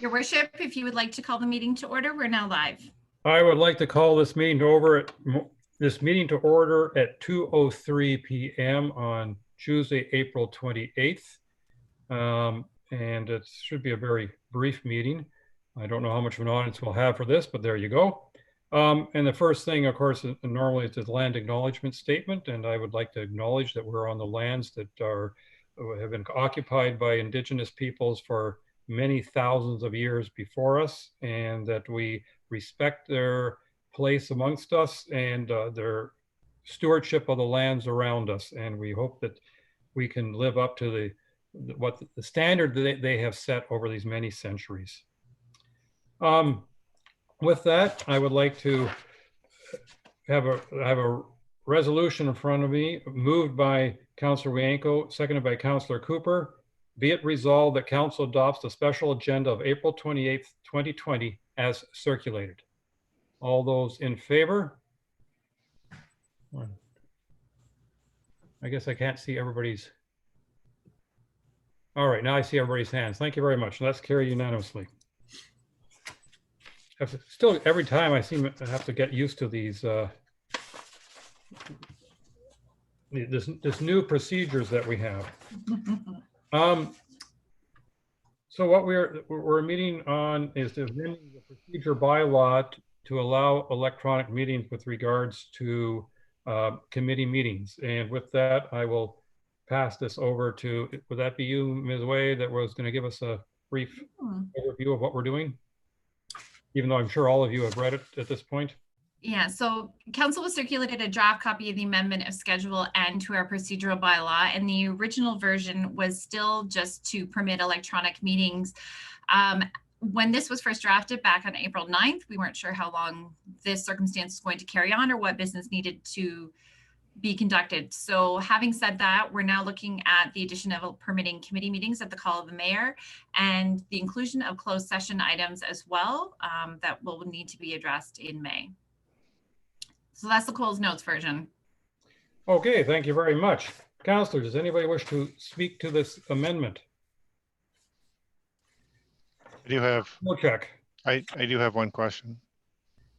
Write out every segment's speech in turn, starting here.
Your Worship, if you would like to call the meeting to order, we're now live. I would like to call this meeting to order at 2:03 p.m. on Tuesday, April 28th. And it should be a very brief meeting. I don't know how much of an audience we'll have for this, but there you go. And the first thing, of course, normally is the land acknowledgement statement. And I would like to acknowledge that we're on the lands that have been occupied by Indigenous peoples for many thousands of years before us, and that we respect their place amongst us and their stewardship of the lands around us. And we hope that we can live up to the standard that they have set over these many centuries. With that, I would like to have a resolution in front of me, moved by Councillor Wienko, seconded by Councillor Cooper. Be it resolved that Council adopts the special agenda of April 28th, 2020 as circulated. All those in favor? I guess I can't see everybody's. All right, now I see everybody's hands. Thank you very much. Let's carry unanimously. Still, every time I seem to have to get used to these this new procedures that we have. So what we're meeting on is the amending the procedure bylaw to allow electronic meetings with regards to committee meetings. And with that, I will pass this over to, would that be you, Ms. Way, that was going to give us a brief overview of what we're doing? Even though I'm sure all of you have read it at this point. Yeah, so Council was circulated a draft copy of the amendment of Schedule N to our procedural bylaw, and the original version was still just to permit electronic meetings. When this was first drafted back on April 9th, we weren't sure how long this circumstance was going to carry on or what business needed to be conducted. So having said that, we're now looking at the addition of permitting committee meetings at the call of the mayor and the inclusion of closed session items as well that will need to be addressed in May. So that's the Coles Notes version. Okay, thank you very much. Councillor, does anybody wish to speak to this amendment? I do have. Bochek. I do have one question.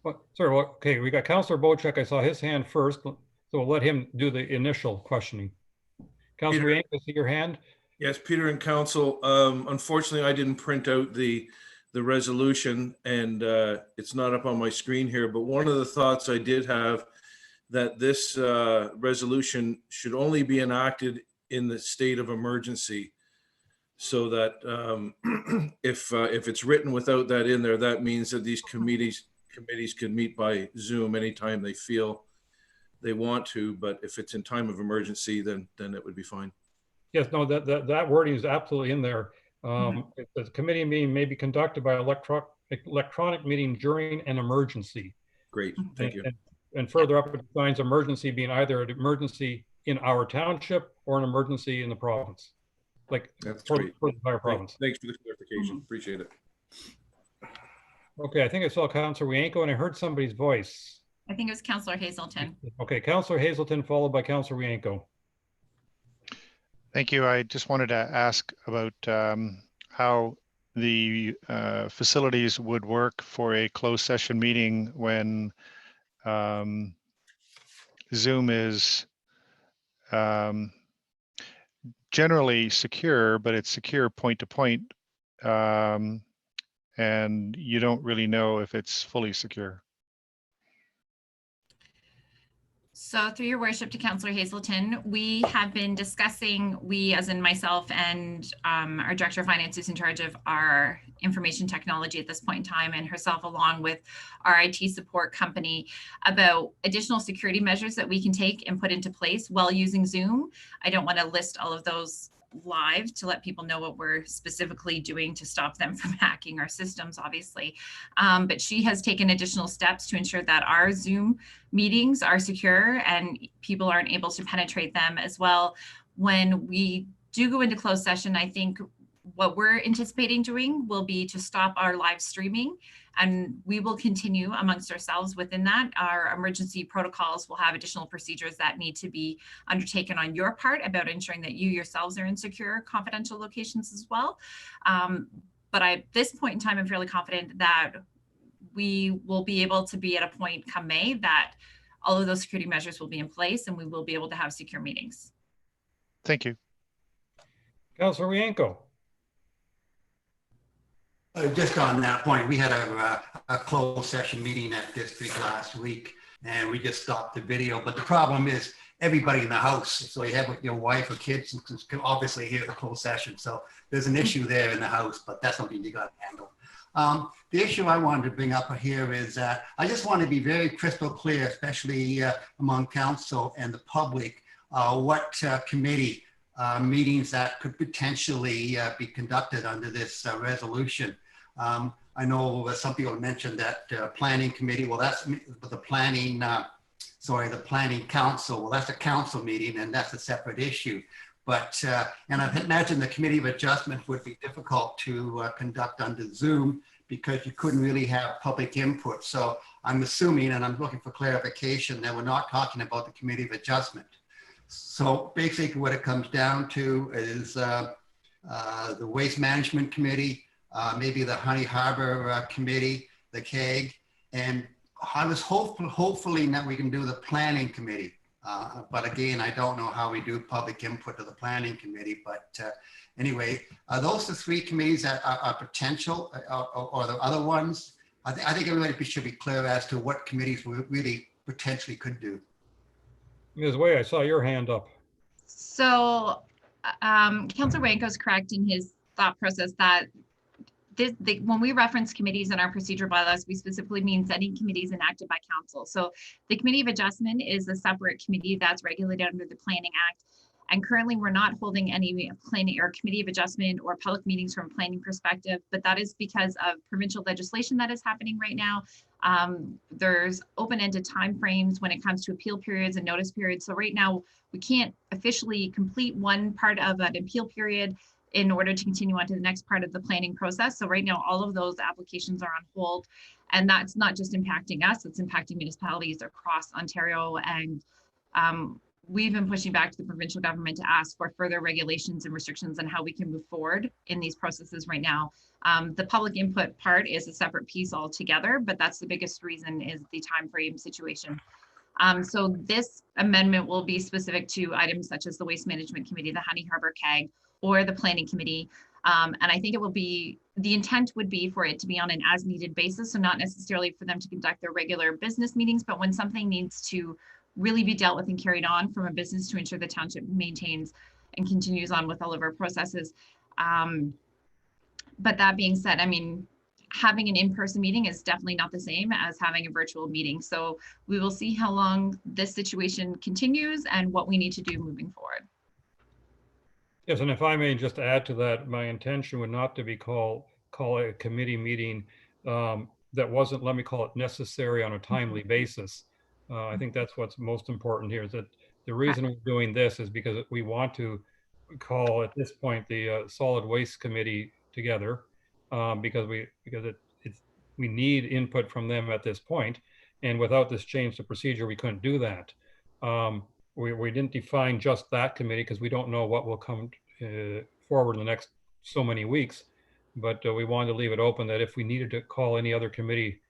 Well, sorry, well, okay, we got Councillor Bochek. I saw his hand first, so we'll let him do the initial questioning. Councillor Yank, I see your hand. Yes, Peter and Council. Unfortunately, I didn't print out the resolution, and it's not up on my screen here, but one of the thoughts I did have that this resolution should only be enacted in the state of emergency, so that if it's written without that in there, that means that these committees can meet by Zoom anytime they feel they want to, but if it's in time of emergency, then it would be fine. Yes, no, that wording is absolutely in there. The committee meeting may be conducted by electronic meeting during an emergency. Great, thank you. And further up, it defines emergency being either an emergency in our township or an emergency in the province, like for the entire province. Thanks for the clarification. Appreciate it. Okay, I think I saw Councillor Wienko and I heard somebody's voice. I think it was Councillor Hazelton. Okay, Councillor Hazelton followed by Councillor Wienko. Thank you. I just wanted to ask about how the facilities would work for a closed session meeting when Zoom is generally secure, but it's secure point to point, and you don't really know if it's fully secure. So through your worship to Councillor Hazelton, we have been discussing, we as in myself and our Director of Finance is in charge of our information technology at this point in time, and herself along with our IT support company, about additional security measures that we can take and put into place while using Zoom. I don't want to list all of those live to let people know what we're specifically doing to stop them from hacking our systems, obviously. But she has taken additional steps to ensure that our Zoom meetings are secure and people aren't able to penetrate them as well. When we do go into closed session, I think what we're anticipating doing will be to stop our live streaming, and we will continue amongst ourselves within that. Our emergency protocols will have additional procedures that need to be undertaken on your part about ensuring that you yourselves are in secure, confidential locations as well. But at this point in time, I'm fairly confident that we will be able to be at a point come May that all of those security measures will be in place and we will be able to have secure meetings. Thank you. Councillor Rienko. Just on that point, we had a closed session meeting at district last week, and we just stopped the video. But the problem is everybody in the house. So you have your wife or kids can obviously hear the closed session. So there's an issue there in the house, but that's something you got to handle. The issue I wanted to bring up here is that I just want to be very crystal clear, especially among council and the public, what committee meetings that could potentially be conducted under this resolution. I know some people mentioned that planning committee, well, that's the planning, the planning council. Well, that's a council meeting and that's a separate issue. But, and I imagine the committee of adjustment would be difficult to conduct under Zoom because you couldn't really have public input. So I'm assuming, and I'm looking for clarification, that we're not talking about the committee of adjustment. So basically what it comes down to is the Waste Management Committee, maybe the Honey Harbor Committee, the CAG, and I was hopefully that we can do the Planning Committee. But again, I don't know how we do public input to the Planning Committee. But anyway, are those the three committees that are potential or the other ones? I think everybody should be clear as to what committees we really potentially could do. Ms. Way, I saw your hand up. So Councillor Wanko is correct in his thought process that when we reference committees in our procedure bylaws, we specifically mean any committees enacted by council. So the Committee of Adjustment is a separate committee that's regulated under the Planning Act. And currently we're not holding any planning or Committee of Adjustment or public meetings from a planning perspective, but that is because of provincial legislation that is happening right now. There's open-ended timeframes when it comes to appeal periods and notice periods. So right now we can't officially complete one part of an appeal period in order to continue on to the next part of the planning process. So right now, all of those applications are on hold, and that's not just impacting us, it's impacting municipalities across Ontario. And we've been pushing back to the provincial government to ask for further regulations and restrictions on how we can move forward in these processes right now. The public input part is a separate piece altogether, but that's the biggest reason is the time frame situation. So this amendment will be specific to items such as the Waste Management Committee, the Honey Harbor CAG, or the Planning Committee. And I think it will be, the intent would be for it to be on an as needed basis. So not necessarily for them to conduct their regular business meetings, but when something needs to really be dealt with and carried on from a business to ensure the township maintains and continues on with all of our processes. But that being said, I mean, having an in-person meeting is definitely not the same as having a virtual meeting. So we will see how long this situation continues and what we need to do moving forward. Yes, and if I may just add to that, my intention would not to be call a committee meeting that wasn't, let me call it, necessary on a timely basis. I think that's what's most important here, is that the reason we're doing this is because we want to call at this point the Solid Waste Committee together because we need input from them at this point, and without this change to procedure, we couldn't do that. We didn't define just that committee because we don't know what will come forward in the next so many weeks, but we wanted to leave it open that if we needed to call any other committee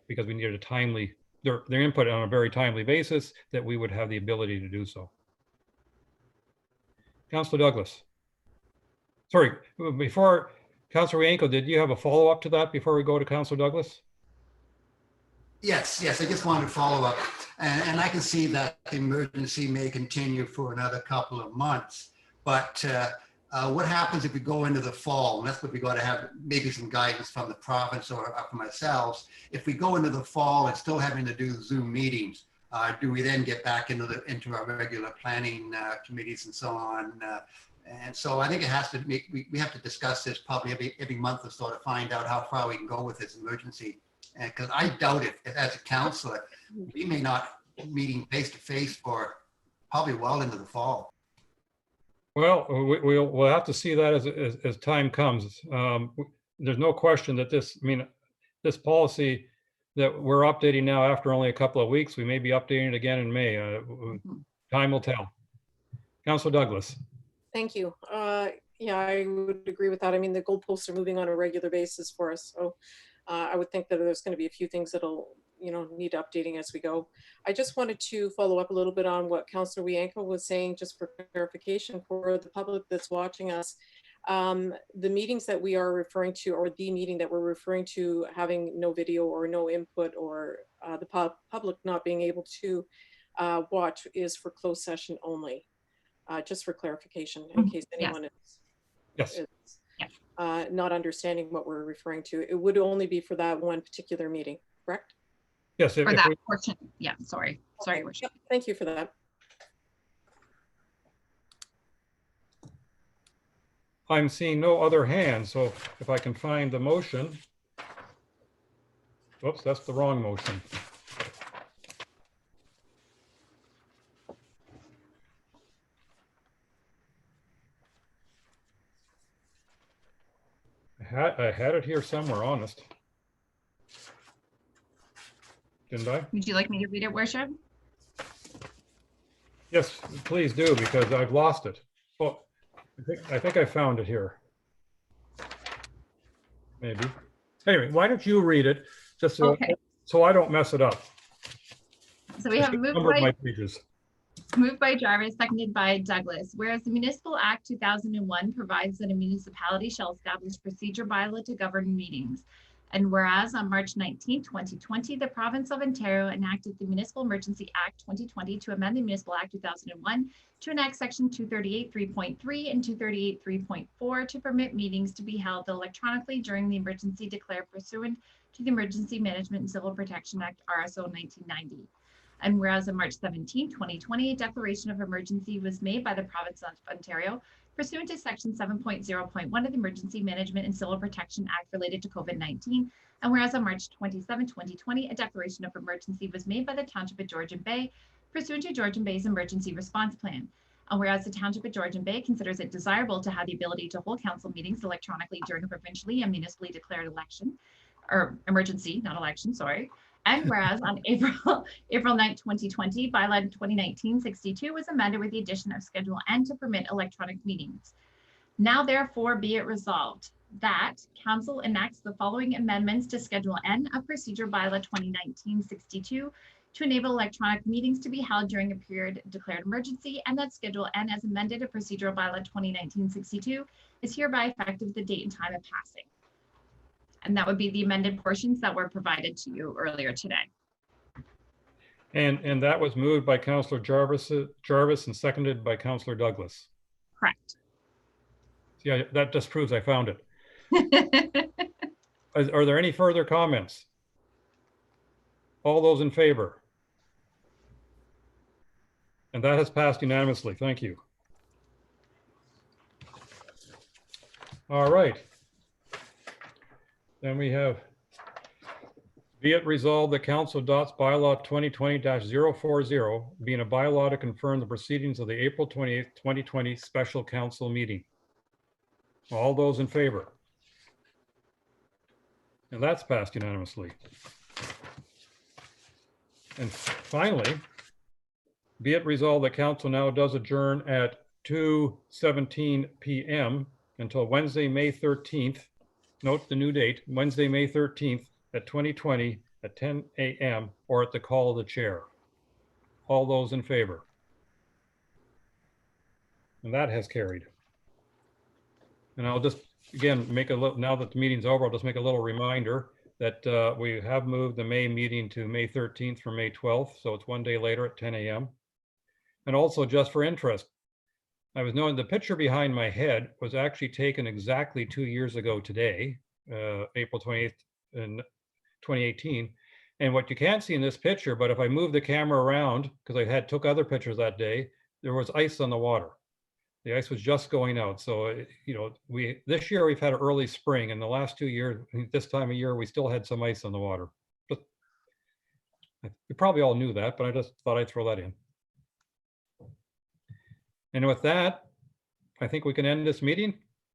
because we needed a timely, their input on a very timely basis, that we would have the ability to do so. Councillor Douglas. Sorry, before Councillor Rienko, did you have a follow-up to that before we go to Councillor Douglas? Yes, I just wanted to follow up. And I can see that the emergency may continue for another couple of months. But what happens if we go into the fall? And that's what we got to have maybe some guidance from the province or from ourselves. If we go into the fall and still having to do Zoom meetings, do we then get back into our regular planning committees and so on? And so I think it has to we have to discuss this probably every month or so to find out how far we can go with this emergency. And because I doubt it, as a councillor, we may not meeting face to face for probably well into the fall. Well, we'll have to see that as time comes. There's no question that this policy that we're updating now after only a couple of weeks, we may be updating it again in May. Time will tell. Councillor Douglas. Thank you. Yeah, I would agree with that. I mean, the goalposts are moving on a regular basis for us. So I would think that there's going to be a few things that'll, need updating as we go. I just wanted to follow up a little bit on what Councillor Wianco was saying, just for clarification for the public that's watching us. The meetings that we are referring to, or the meeting that we're referring to having no video or no input, or the public not being able to watch, is for closed session only. Just for clarification, in case anyone Yes. is not understanding what we're referring to. It would only be for that one particular meeting, correct? Yes. For that portion. Yeah, sorry. Sorry, Okay. Worship. Yep. Thank you for that. I'm seeing no other hands, so if I can find the motion. Whoops, that's the wrong motion. I had it here somewhere, honest. Didn't I? Would you like me to read it, Worship? Yes, please do, because I've lost it. Oh, I think I found it here. Maybe. Anyway, why don't you read it, just so I don't mess it up. So we have moved by Jarvis, seconded by Douglas. Whereas the Municipal Act 2001 provides that a municipality shall establish procedure bylaw to govern meetings. And whereas on March 19, 2020, the province of Ontario enacted the Municipal Emergency Act 2020 to amend the Municipal Act 2001 to enact section 238.3.3 and 238.3.4 to permit meetings to be held electronically during the emergency declared pursuant to the Emergency Management and Civil Protection Act RSO 1990. And whereas on March 17, 2020, a declaration of emergency was made by the province of Ontario pursuant to section 7.0.1 of the Emergency Management and Civil Protection Act related to COVID-19. And whereas on March 27, 2020, a declaration of emergency was made by the Township of Georgian Bay pursuant to Georgian Bay's emergency response plan. And whereas the Township of Georgian Bay considers it desirable to have the ability to hold council meetings electronically during a provincially and municipally declared election, or emergency, not election, sorry. And whereas on April 9, 2020, Bylaw 2019-62 was amended with the addition of Schedule N to permit electronic meetings. Now therefore be it resolved that Council enacts the following amendments to Schedule N of Procedure Bylaw 2019-62 to enable electronic meetings to be held during a period declared emergency, and that Schedule N as amended to Procedural Bylaw 2019-62 is hereby effective the date and time of passing. And that would be the amended portions that were provided to you earlier today. And that was moved by Councillor Jarvis and seconded by Councillor Douglas. Correct. Yeah, that just proves I found it. Are there any further comments? All those in favor? And that has passed unanimously. Thank you. All right. Then we have, be it resolved that Council adopts Bylaw 2020-040, being a bylaw to confirm the proceedings of the April 28th, 2020 Special Council meeting. All those in favor? And that's passed unanimously. And finally, be it resolved that Council now does adjourn at 2:17 p.m. until Wednesday, May 13th. Note the new date, Wednesday, May 13th at 2020 at 10 a.m. or at the call of the chair. All those in favor? And that has carried. And I'll just, again, make a little, now that the meeting's over, I'll just make a little reminder that we have moved the May meeting to May 13th from May 12th. So it's one day later at 10 a.m. And also, just for interest, I was knowing the picture behind my head was actually taken exactly 2 years ago today, April 28th in 2018. And what you can't see in this picture, but if I move the camera around, because I took other pictures that day, there was ice on the water. The ice was just going out. So, this year we've had an early spring, and the last 2 years, this time of year, we still had some ice on the water. But you probably all knew that, but I just thought I'd throw that in. And with that, I think we can end this meeting.